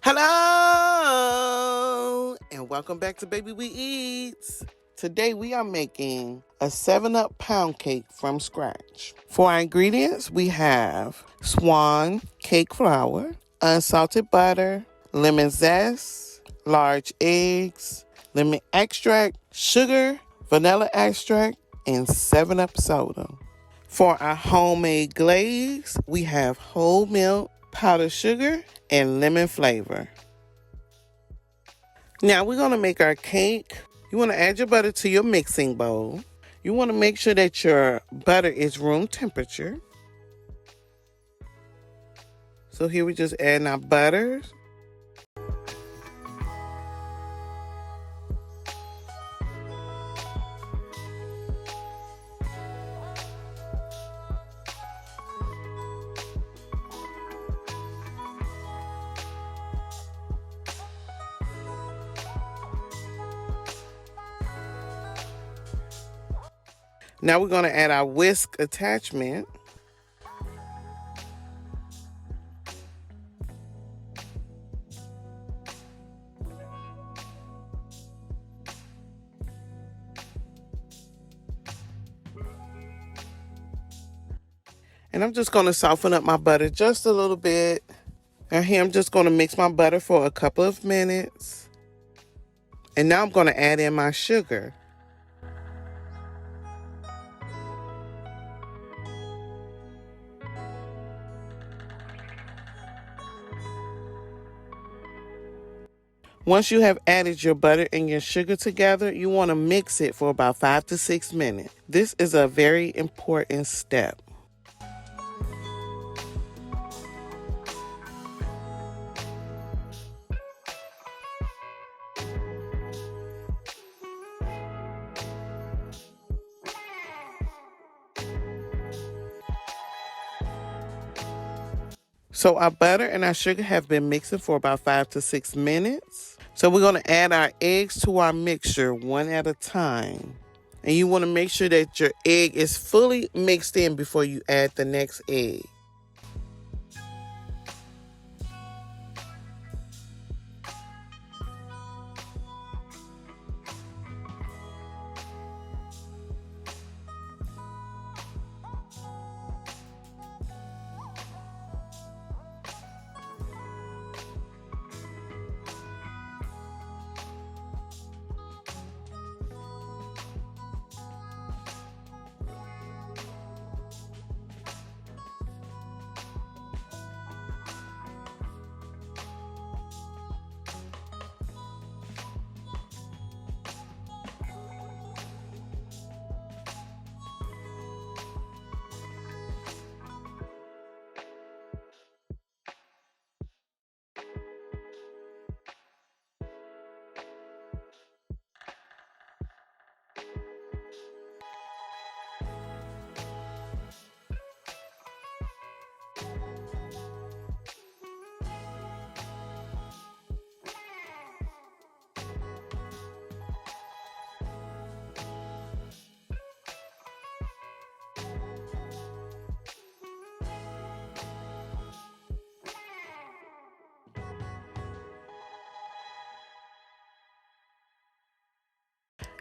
Hello and welcome back to Baby We Eats. Today we are making a 7-Up pound cake from scratch. For our ingredients, we have swan cake flour, unsalted butter, lemon zest, large eggs, lemon extract, sugar, vanilla extract, and 7-Up soda. For our homemade glaze, we have whole milk, powdered sugar, and lemon flavor. Now we're going to make our cake. You want to add your butter to your mixing bowl. You want to make sure that your butter is room temperature. So here we just add our butter. Now we're going to add our whisk attachment. And I'm just going to soften up my butter just a little bit. Now here I'm just going to mix my butter for a couple of minutes. And now I'm going to add in my sugar. Once you have added your butter and your sugar together, you want to mix it for about 5 to 6 minutes. This is a very important step. So our butter and our sugar have been mixing for about 5 to 6 minutes. So we're going to add our eggs to our mixture one at a time. And you want to make sure that your egg is fully mixed in before you add the next egg.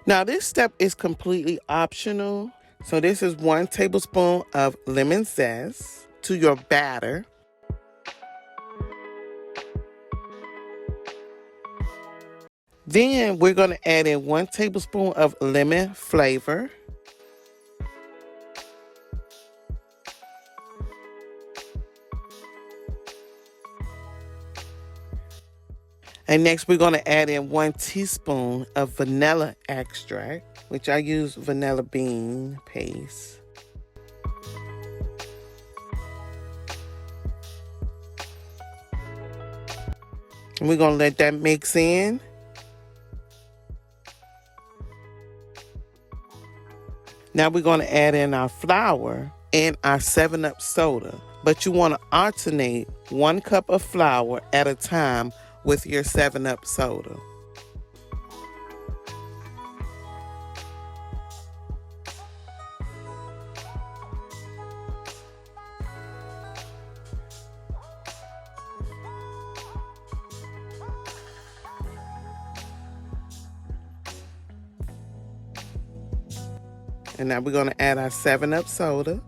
Now this step is completely optional. So this is 1 tablespoon of lemon zest to your batter. Then we're going to add in 1 tablespoon of lemon flavor. And next we're going to add in 1 teaspoon of vanilla extract, which I use vanilla bean paste. And we're going to let that mix in. Now we're going to add in our flour and our 7-Up soda. But you want to alternate 1 cup of flour at a time with your 7-Up soda. And now we're going to add our 7-Up soda.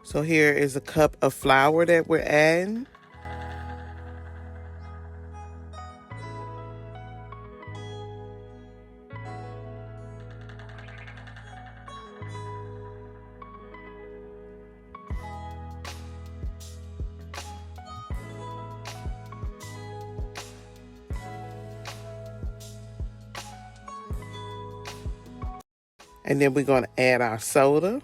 So here is a cup of flour that we're adding. And then we're going to add our soda.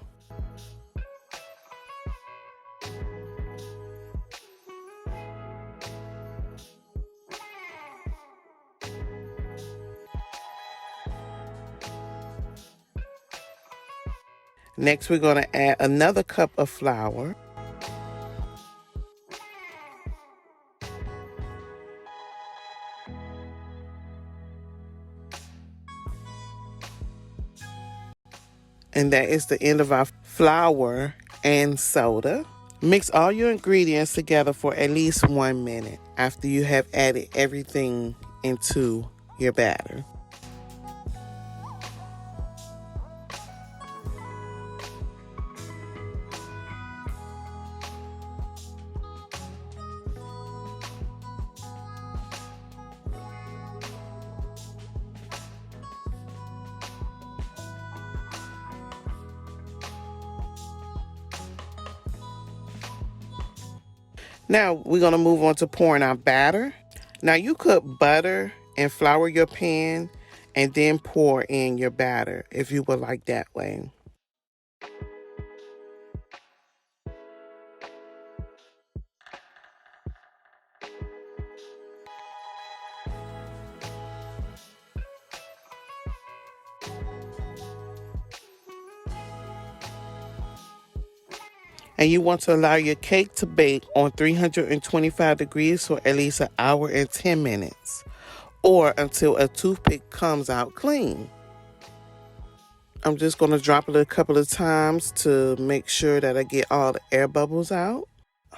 Next, we're going to add another cup of flour. And that is the end of our flour and soda. Mix all your ingredients together for at least 1 minute after you have added everything into your batter. Now we're going to move on to pouring our batter. Now you could butter and flour your pan and then pour in your batter if you would like that way. And you want to allow your cake to bake on 325 degrees for at least 1 hour and 10 minutes, or until a toothpick comes out clean. I'm just going to drop it a couple of times to make sure that I get all the air bubbles out.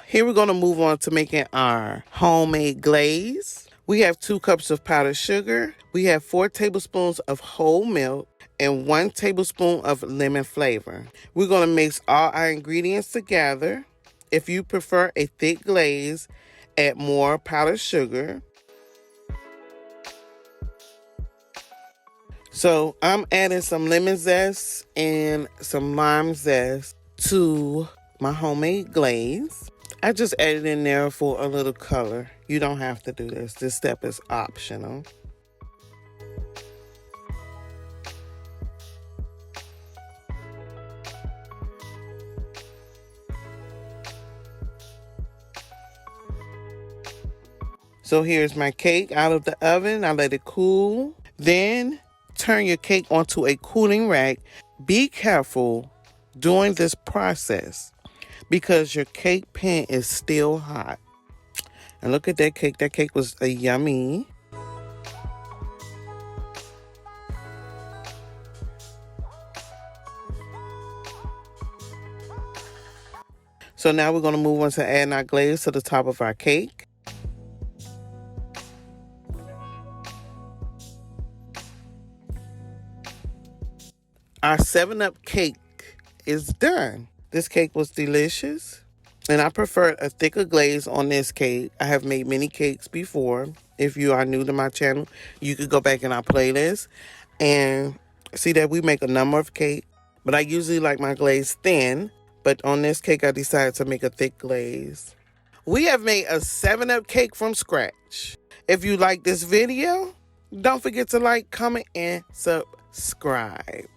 Here we're going to move on to making our homemade glaze. We have 2 cups of powdered sugar. We have 4 tablespoons of whole milk and 1 tablespoon of lemon flavor. We're going to mix all our ingredients together. If you prefer a thick glaze, add more powdered sugar. So I'm adding some lemon zest and some lime zest to my homemade glaze. I just added in there for a little color. You don't have to do this. This step is optional. So here's my cake out of the oven. I let it cool. Then turn your cake onto a cooling rack. Be careful during this process because your cake pan is still hot. And look at that cake. That cake was yummy. So now we're going to move on to adding our glaze to the top of our cake. Our 7-Up cake is done. This cake was delicious, and I preferred a thicker glaze on this cake. I have made many cakes before. If you are new to my channel, you could go back in our playlist and see that we make a number of cakes, but I usually like my glaze thin, but on this cake, I decided to make a thick glaze. We have made a 7-Up cake from scratch. If you like this video, don't forget to like, comment, and subscribe.